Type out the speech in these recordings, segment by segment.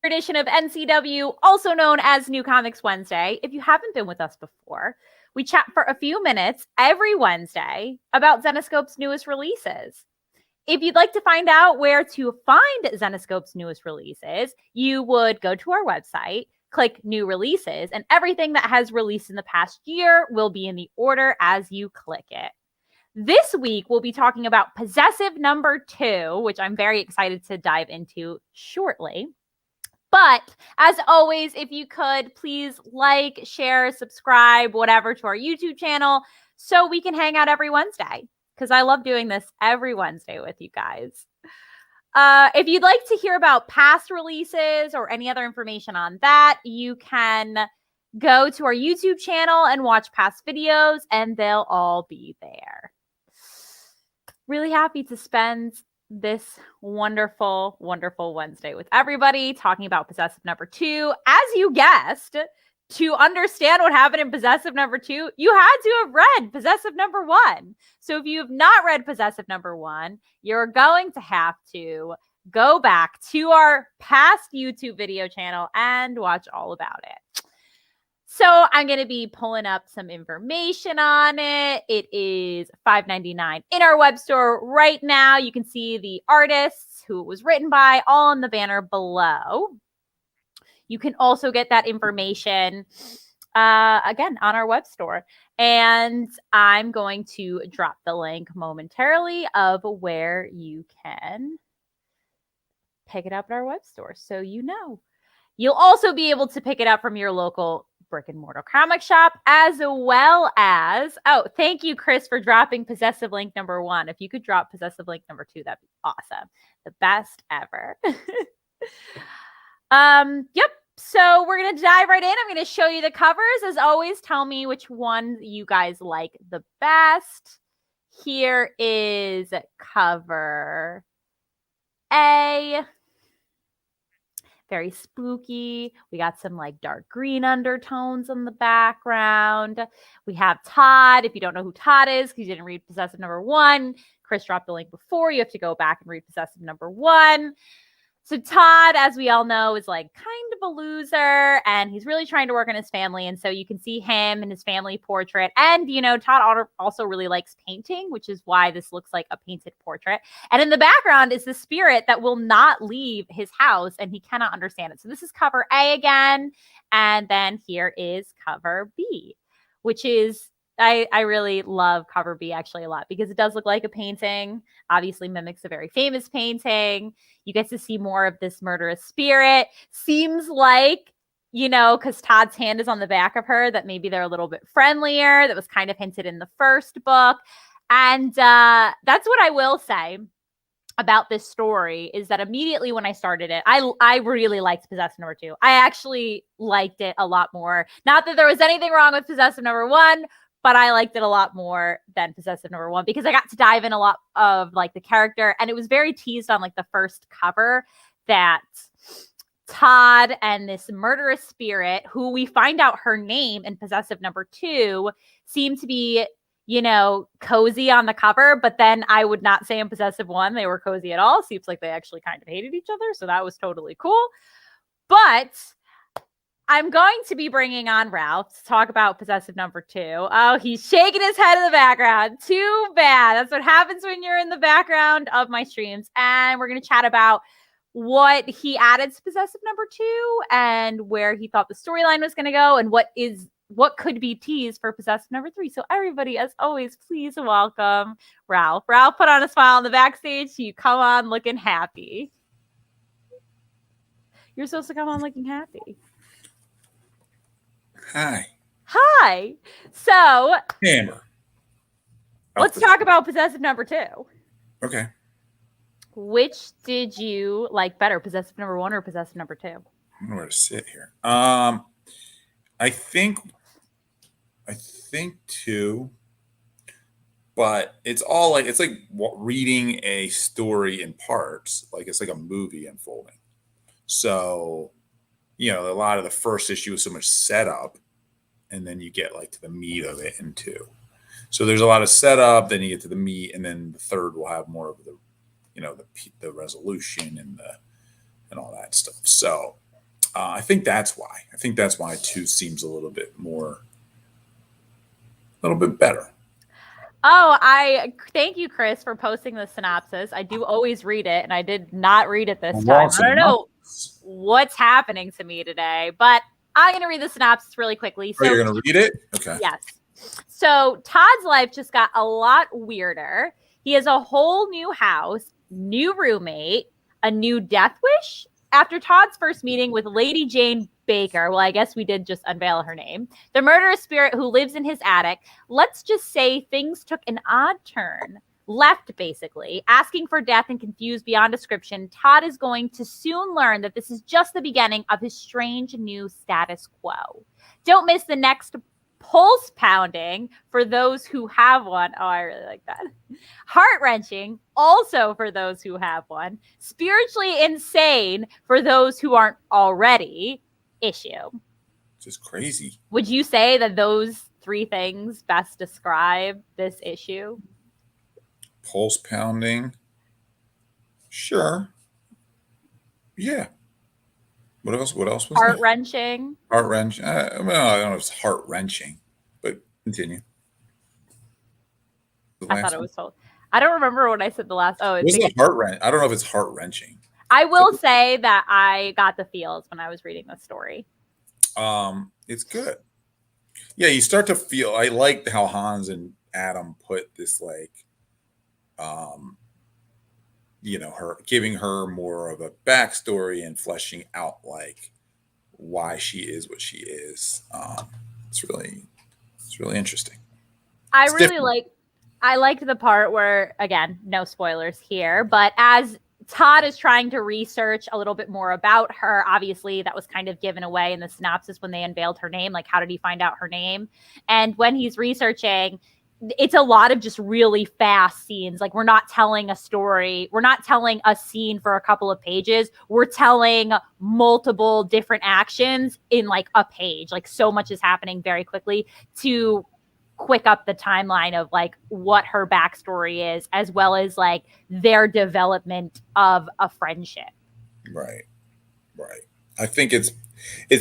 edition of NCW, also known as New Comics Wednesday. If you haven't been with us before, we chat for a few minutes every Wednesday about Zenescope's newest releases. If you'd like to find out where to find Zenescope's newest releases, you would go to our website, click New Releases, and everything that has released in the past year will be in the order as you click it. This week, we'll be talking about Possessive number 2, which I'm very excited to dive into shortly. But as always, if you could, please like, share, subscribe, whatever, to our YouTube channel so we can hang out every Wednesday, because I love doing this every Wednesday with you guys. If you'd like to hear about past releases or any other information on that, you can go to our YouTube channel and watch past videos, and they'll all be there. Really happy to spend this wonderful, wonderful Wednesday with everybody talking about Possessive number 2. As you guessed, to understand what happened in Possessive number 2, you had to have read Possessive number 1. So if you have not read Possessive number 1, you're going to have to go back to our past YouTube video channel and watch all about it. So I'm going to be pulling up some information on it. It is $5.99 in our web store right now. You can see the artists, who it was written by, all in the banner below. You can also get that information, again, on our web store. And I'm going to drop the link momentarily of where you can pick it up at our web store, so you know. You'll also be able to pick it up from your local brick and mortar comic shop, as well as, oh, thank you, Chris, for dropping Possessive link number 1. If you could drop Possessive link number 2, that'd be awesome. The best ever. Yep. So we're going to dive right in. I'm going to show you the covers. As always, tell me which one you guys like the best. Here is cover A. Very spooky. We got some like dark green undertones in the background. We have Todd. If you don't know who Todd is, because you didn't read Possessive number 1, Chris dropped the link before. You have to go back and read Possessive number 1. So Todd, as we all know, is like kind of a loser, and he's really trying to work on his family. And so you can see him and his family portrait. And, you know, Todd also really likes painting, which is why this looks like a painted portrait. And in the background is the spirit that will not leave his house, and he cannot understand it. So this is cover A again. And then here is cover B, which is, I really love cover B actually a lot, because it does look like a painting, obviously mimics a very famous painting. You get to see more of this murderous spirit. Seems like, you know, because Todd's hand is on the back of her, that maybe they're a little bit friendlier. That was kind of hinted in the first book. And that's what I will say about this story, is that immediately when I started it, I really liked Possessive number 2. I actually liked it a lot more. Not that there was anything wrong with Possessive number 1, but I liked it a lot more than Possessive number 1, because I got to dive in a lot of like the character, and it was very teased on like the first cover that Todd and this murderous spirit, who we find out her name in Possessive number 2, seem to be, you know, cozy on the cover. But then I would not say in Possessive 1 they were cozy at all. Seems like they actually kind of hated each other. So that was totally cool. But I'm going to be bringing on Ralph to talk about Possessive number 2. Oh, he's shaking his head in the background. Too bad. That's what happens when you're in the background of my streams. And we're going to chat about what he added to Possessive number 2 and where he thought the storyline was going to go, and what could be teased for Possessive number 3. So everybody, as always, please welcome Ralph. Ralph, put on a smile on the backstage. You come on looking happy. You're supposed to come on looking happy. Hi. Hi. So, Hammer. Let's talk about Possessive number 2. Okay. Which did you like better, Possessive number 1 or Possessive number 2? I don't know where to sit here. I think 2, but it's all like, it's like reading a story in parts. Like it's like a movie unfolding. So, you know, a lot of the first issue is so much setup, and then you get like to the meat of it in 2. So there's a lot of setup, then you get to the meat, and then the third will have more of the, you know, the resolution and all that stuff. So I think that's why. I think that's why 2 seems a little bit better. Oh, I thank you, Chris, for posting the synopsis. I do always read it, and I did not read it this time. I don't know what's happening to me today, but I'm going to read the synopsis really quickly. So you're going to read it? Okay. Yes. So Todd's life just got a lot weirder. He has a whole new house, new roommate, a new death wish. After Todd's first meeting with Lady Jane Baker, well, I guess we did just unveil her name, the murderous spirit who lives in his attic, let's just say things took an odd turn. Left, basically, asking for death and confused beyond description, Todd is going to soon learn that this is just the beginning of his strange new status quo. Don't miss the next pulse pounding for those who have one. Oh, I really like that. Heart-wrenching, also for those who have one. Spiritually insane for those who aren't already. Issue. Just crazy. Would you say that those 3 things best describe this issue? Pulse pounding. Sure. Yeah. What else was heart-wrenching? Heart-wrenching. Well, I don't know if it's heart-wrenching, but continue. I thought it was told. I don't remember what I said the last. Oh, it's heart-wrenching. I don't know if it's heart-wrenching. I will say that I got the feels when I was reading the story. It's good. Yeah, you start to feel. I liked how Hans and Adam put this, like, her giving her more of a backstory and fleshing out like why she is what she is. It's really interesting. I liked the part where, again, no spoilers here, but as Todd is trying to research a little bit more about her, obviously that was kind of given away in the synopsis when they unveiled her name. Like, how did he find out her name? And when he's researching, it's a lot of just really fast scenes. Like, we're not telling a story. We're not telling a scene for a couple of pages. We're telling multiple different actions in like a page. Like, so much is happening very quickly to quick up the timeline of like what her backstory is, as well as like their development of a friendship. Right. I think it's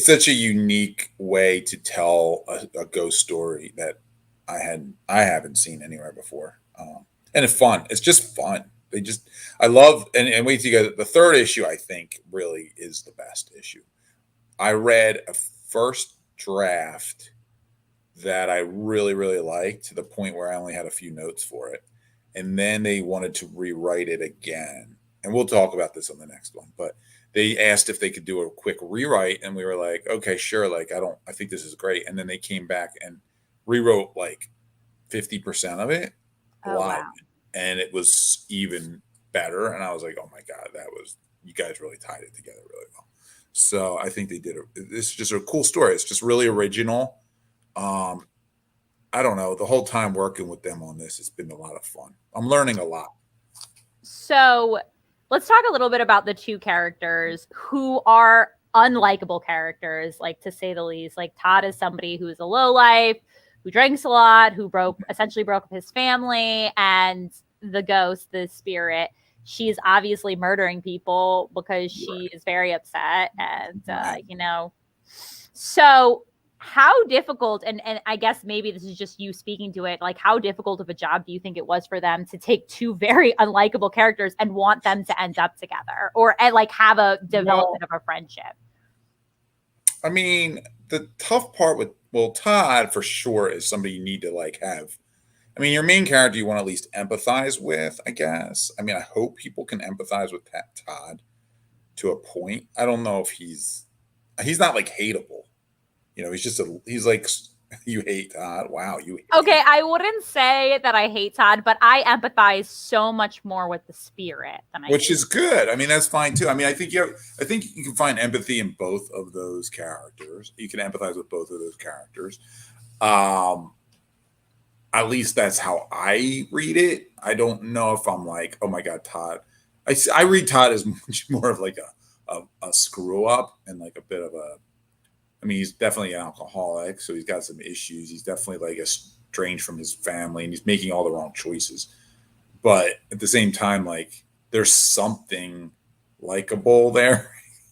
such a unique way to tell a ghost story that I haven't seen anywhere before. And it's fun. It's just fun. I love, and wait till you get the 3rd issue, I think really is the best issue. I read a first draft that I really, really liked to the point where I only had a few notes for it. And then they wanted to rewrite it again. And we'll talk about this on the next one, but they asked if they could do a quick rewrite. And we were like, okay, sure. Like, I think this is great. And then they came back and rewrote like 50% of it. Wow. And it was even better. And I was like, oh my God, you guys really tied it together really well. So I think they did this is just a cool story. It's just really original. I don't know. The whole time working with them on this, it's been a lot of fun. I'm learning a lot. So let's talk a little bit about the 2 characters who are unlikable characters, like, to say the least. Like, Todd is somebody who's a lowlife, who drinks a lot, who essentially broke up his family, and the ghost, the spirit, she's obviously murdering people because she is very upset. And, so how difficult, and I guess maybe this is just you speaking to it, like, how difficult of a job do you think it was for them to take 2 very unlikable characters and want them to end up together and like have a development of a friendship? I mean, the tough part with, Todd for sure is somebody you need to like have. I mean, your main character you want to at least empathize with, I guess. I mean, I hope people can empathize with Todd to a point. I don't know if he's not like hateable. He's like, you hate Todd. Wow. Okay. I wouldn't say that I hate Todd, but I empathize so much more with the spirit than which is good. I mean, that's fine too. I mean, I think you can find empathy in both of those characters. You can empathize with both of those characters. At least that's how I read it. I don't know if I'm like, oh my God, Todd. I read Todd as much more of like a screw up and like a bit of a, I mean, he's definitely an alcoholic, so he's got some issues. He's definitely like estranged from his family, and he's making all the wrong choices. But at the same time, like, there's something likable there.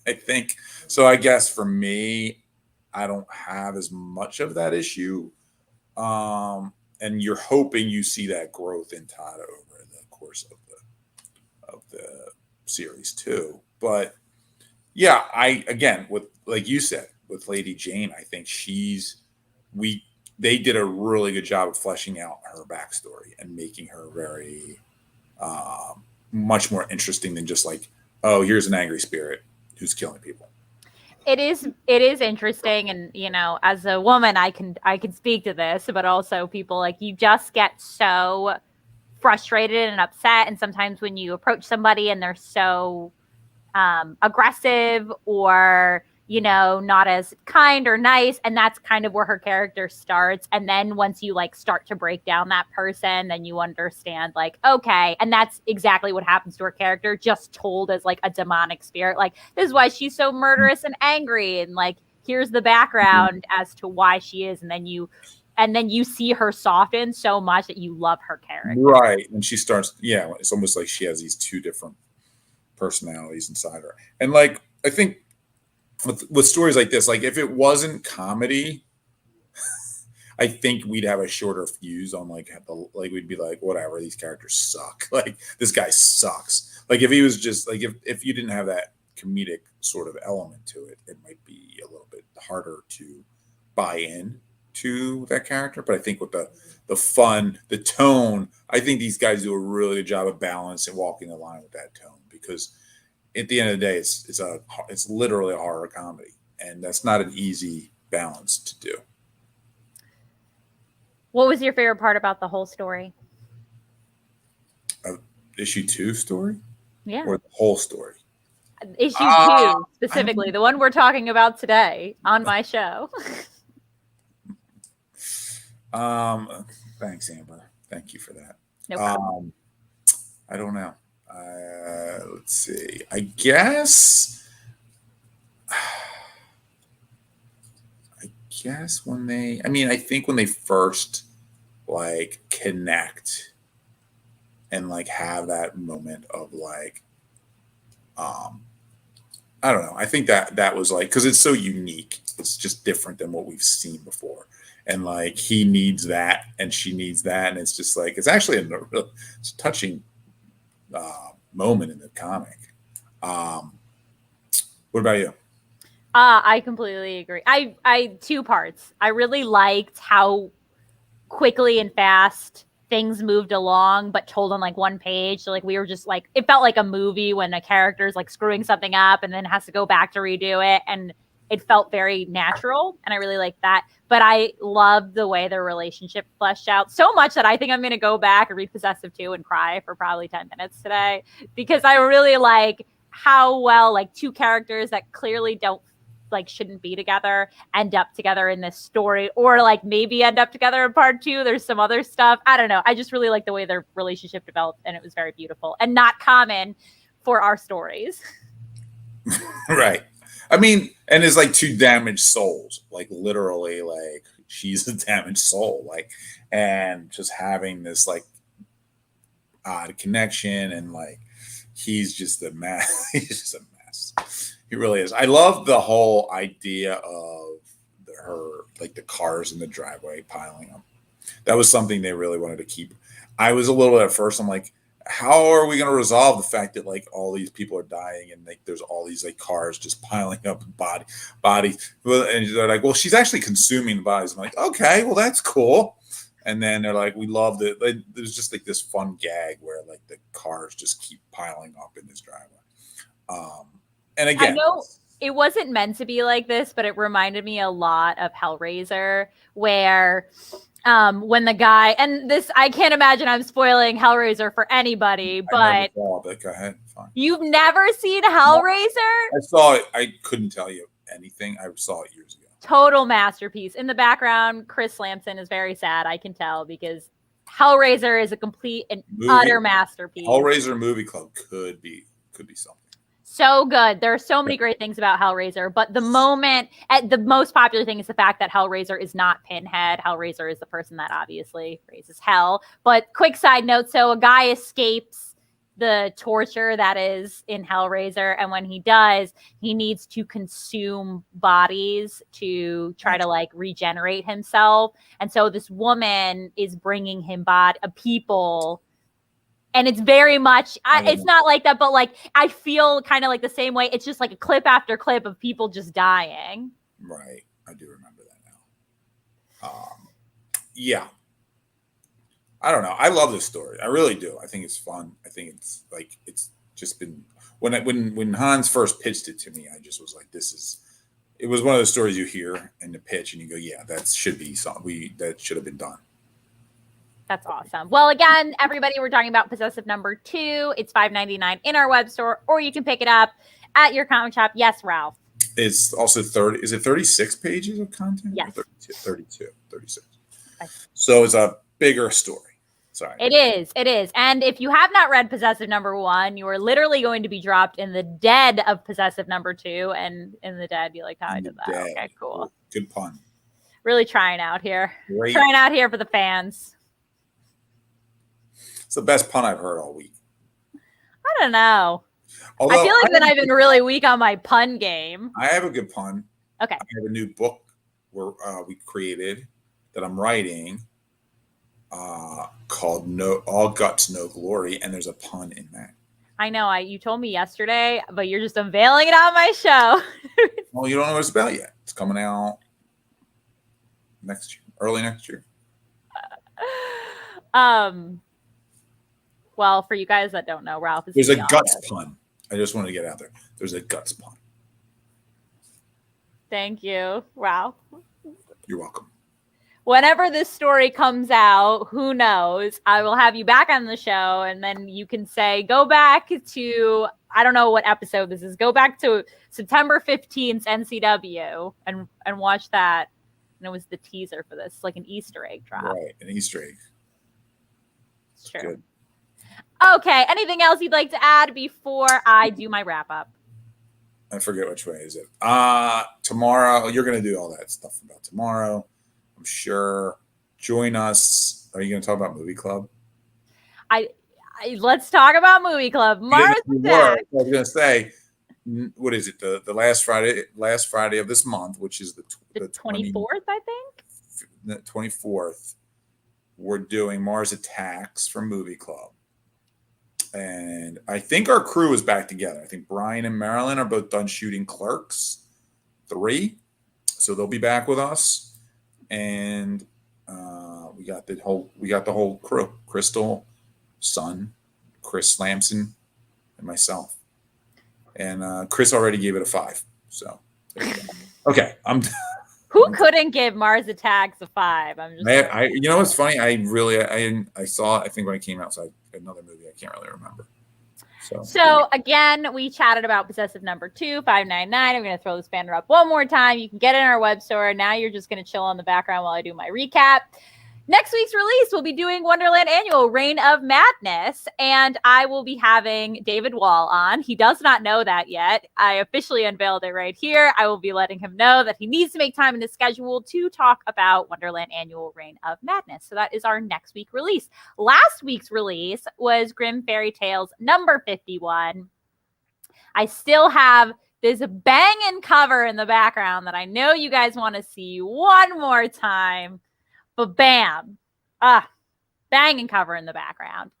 I think so. I guess for me, I don't have as much of that issue. And you're hoping you see that growth in Todd over the course of the series too. But yeah, I again with like you said with Lady Jane, I think they did a really good job of fleshing out her backstory and making her very much more interesting than just like, oh, here's an angry spirit who's killing people. It is interesting, and as a woman, I can speak to this, but also people, like, you just get so frustrated and upset, and sometimes when you approach somebody and they're so aggressive or not as kind or nice, and that's kind of where her character starts. And then once you like start to break down that person, then you understand, like, okay, and that's exactly what happens to her character, just told as like a demonic spirit. Like, this is why she's so murderous and angry, and like, here's the background as to why she is, and then you see her soften so much that you love her character. Right. And she starts, yeah, it's almost like she has these two different personalities inside her. And like, I think with stories like this, like if it wasn't comedy, I think we'd have a shorter fuse on like we'd be like, whatever, these characters suck. Like, this guy sucks. Like, if he was just like, if you didn't have that comedic sort of element to it, it might be a little bit harder to buy in to that character. But I think with the fun, the tone, I think these guys do a really good job of balance and walking the line with that tone, because at the end of the day, it's literally a horror comedy, and that's not an easy balance to do. What was your favorite part about the whole story? Issue 2 story? Yeah. Or the whole story? Issue 2, specifically, the one we're talking about today on my show. Thanks, Amber. Thank you for that. No problem. I don't know. Let's see. I guess when I think when they first like connect and like have that moment of like, I don't know. I think that was like, because it's so unique. It's just different than what we've seen before. And like, he needs that and she needs that. And it's just like, it's actually it's a touching moment in the comic. What about you? I completely agree. I two parts. I really liked how quickly and fast things moved along, but told on like one page. So like, we were just like, it felt like a movie when a character's like screwing something up and then has to go back to redo it, and it felt very natural, and I really liked that. But I loved the way their relationship fleshed out so much that I think I'm going to go back and read Possessive 2 and cry for probably 10 minutes today, because I really like how well like two characters that clearly shouldn't be together end up together in this story, or like maybe end up together in part 2. There's some other stuff. I don't know. I just really like the way their relationship developed, and it was very beautiful and not common for our stories. Right. I mean, and it's like two damaged souls, like literally, like she's a damaged soul, like, and just having this like odd connection, and like he's just a mess. He's just a mess. He really is. I love the whole idea of her, like the cars in the driveway piling up. That was something they really wanted to keep. I was a little bit at first, I'm like, how are we going to resolve the fact that like all these people are dying and like there's all these like cars just piling up bodies? And they're like, well, she's actually consuming the bodies. I'm like, okay, well, that's cool. And then they're like, we loved it. Like, there's just like this fun gag where like the cars just keep piling up in this driveway. And again, I know it wasn't meant to be like this, but it reminded me a lot of Hellraiser, where when the guy, and this, I can't imagine I'm spoiling Hellraiser for anybody, but go ahead. Fine. You've never seen Hellraiser? I saw it. I couldn't tell you anything. I saw it years ago. Total masterpiece. In the background, Chris Lamson is very sad, I can tell, because Hellraiser is a complete and utter masterpiece. Hellraiser movie club could be something. So good. There are so many great things about Hellraiser, but the most popular thing is the fact that Hellraiser is not Pinhead. Hellraiser is the person that obviously raises hell. But quick side note, so a guy escapes the torture that is in Hellraiser. And when he does, he needs to consume bodies to try to like regenerate himself. And so this woman is bringing him people. And it's very much, it's not like that, but like, I feel kind of like the same way. It's just like a clip after clip of people just dying. Right. I do remember that now. Yeah. I don't know. I love this story. I really do. I think it's fun. I think it's like, it's just been, when Hans first pitched it to me, I just was like, it was one of those stories you hear in the pitch and you go, yeah, that should be something that should have been done. That's awesome. Well, again, everybody, we're talking about Possessive number 2. It's $5.99 in our web store, or you can pick it up at your comic shop. Yes, Ralph. It's also 30. Is it 36 pages of content? Yes. 36. So it's a bigger story. Sorry. It is. And if you have not read Possessive number 1, you are literally going to be dropped in the dead of Possessive number 2. And in the dead, you like how I did that. Dead. Okay, cool. Good pun. Really trying out here. Great. Trying out here for the fans. It's the best pun I've heard all week. I don't know. Although, I feel like that I've been really weak on my pun game. I have a good pun. Okay. I have a new book we created that I'm writing called All Guts, No Glory, and there's a pun in that. I know. You told me yesterday, but you're just unveiling it on my show. Well, you don't know what it's about yet. It's coming out next year, early next year. Well, for you guys that don't know, Ralph is. There's a guts pun. I just wanted to get out there. There's a guts pun. Thank you, Ralph. You're welcome. Whenever this story comes out, who knows? I will have you back on the show, and then you can say, go back to, I don't know what episode this is. Go back to September 15th NCW and watch that. And it was the teaser for this, like an Easter egg drop. Right, an Easter egg. It's true. Good. Okay, anything else you'd like to add before I do my wrap up? I forget which way is it. Tomorrow, you're going to do all that stuff about tomorrow. I'm sure. Join us. Are you going to talk about Movie Club? Let's talk about Movie Club. Mars I was going to say, what is it? The last Friday of this month, which is the 24th, I think. The 24th. We're doing Mars Attacks for Movie Club. And I think our crew is back together. I think Brian and Marilyn are both done shooting Clerks 3. So they'll be back with us. And we got the whole crew. Crystal, Son, Chris Lamson, and myself. And Chris already gave it a 5. So okay, I'm Who couldn't give Mars Attacks a 5? I'm just. You know what's funny? I saw it. I think when it came out, so another movie. I can't really remember. So again, we chatted about Possessive number 2, $5.99. I'm going to throw this banner up one more time. You can get it in our web store. Now you're just going to chill on the background while I do my recap. Next week's release, we'll be doing Wonderland Annual Reign of Madness, and I will be having David Wall on. He does not know that yet. I officially unveiled it right here. I will be letting him know that he needs to make time in his schedule to talk about Wonderland Annual Reign of Madness. So that is our next week release. Last week's release was Grimm Fairy Tales number 51. I still have this banging cover in the background that I know you guys want to see one more time. But bam, banging cover in the background.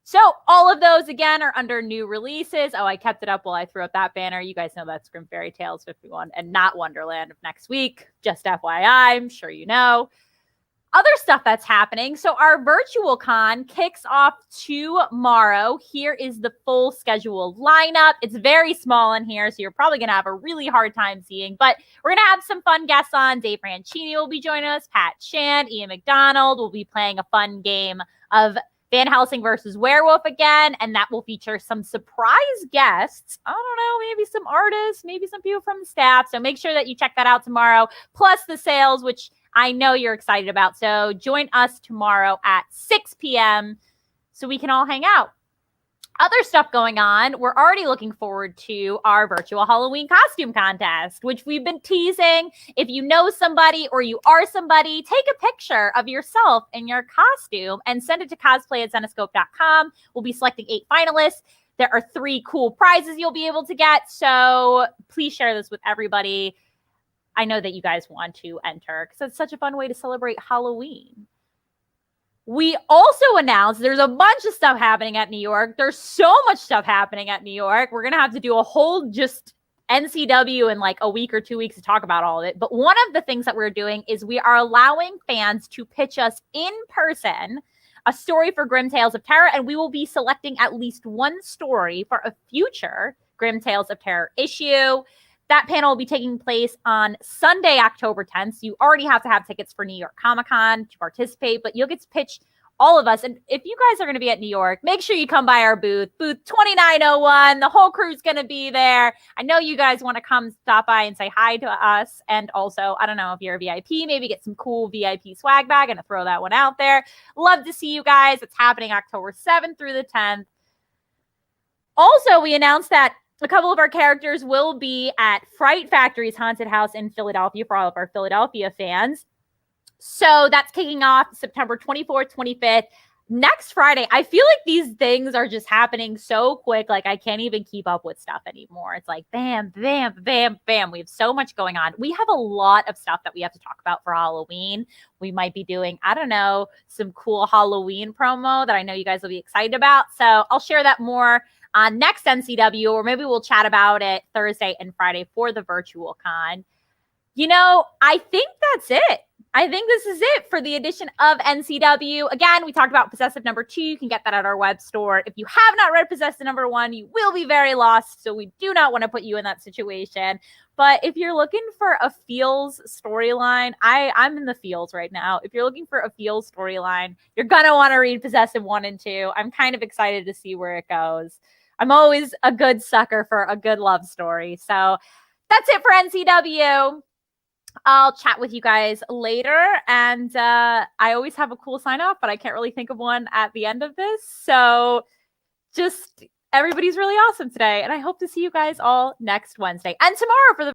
So all of those, again, are under new releases. Oh, I kept it up while I threw up that banner. You guys know that's Grimm Fairy Tales 51 and not Wonderland of next week. Just FYI, I'm sure you know. Other stuff that's happening. So our virtual con kicks off tomorrow. Here is the full schedule lineup. It's very small in here, so you're probably going to have a really hard time seeing. But we're going to have some fun guests on. Dave Franchini will be joining us. Pat Shand, Ian McDonald will be playing a fun game of Van Helsing versus Werewolf again. And that will feature some surprise guests. I don't know, maybe some artists, maybe some people from the staff. So make sure that you check that out tomorrow. Plus the sales, which I know you're excited about. So join us tomorrow at 6 p.m. so we can all hang out. Other stuff going on, we're already looking forward to our virtual Halloween costume contest, which we've been teasing. If you know somebody or you are somebody, take a picture of yourself in your costume and send it to cosplay@zenescope.com. We'll be selecting 8 finalists. There are 3 cool prizes you'll be able to get. So please share this with everybody. I know that you guys want to enter because it's such a fun way to celebrate Halloween. We also announced there's a bunch of stuff happening at New York. There's so much stuff happening at New York. We're going to have to do a whole just NCW in like a week or 2 weeks to talk about all of it. But one of the things that we're doing is we are allowing fans to pitch us in person a story for Grim Tales of Terror, and we will be selecting at least one story for a future Grim Tales of Terror issue. That panel will be taking place on Sunday, October 10th. So you already have to have tickets for New York Comic Con to participate, but you'll get to pitch all of us. And if you guys are going to be at New York, make sure you come by our booth 2901. The whole crew's going to be there. I know you guys want to come stop by and say hi to us. And also, I don't know if you're a VIP, maybe get some cool VIP swag bag. I'm going to throw that one out there. Love to see you guys. It's happening October 7th through the 10th. Also, we announced that a couple of our characters will be at Fright Factory's haunted house in Philadelphia for all of our Philadelphia fans. So that's kicking off September 24th, 25th. Next Friday, I feel like these things are just happening so quick. Like I can't even keep up with stuff anymore. It's like bam, bam, bam, bam. We have so much going on. We have a lot of stuff that we have to talk about for Halloween. We might be doing, I don't know, some cool Halloween promo that I know you guys will be excited about. So I'll share that more on next NCW, or maybe we'll chat about it Thursday and Friday for the virtual con. You know, I think that's it. I think this is it for the edition of NCW. Again, we talked about Possessive number 2. You can get that at our web store. If you have not read Possessive number 1, you will be very lost. So we do not want to put you in that situation. But if you're looking for a feels storyline, I'm in the feels right now. If you're looking for a feels storyline, you're going to want to read Possessive 1 and 2. I'm kind of excited to see where it goes. I'm always a good sucker for a good love story. So that's it for NCW. I'll chat with you guys later. And I always have a cool sign off, but I can't really think of one at the end of this. So just everybody's really awesome today. And I hope to see you guys all next Wednesday and tomorrow for the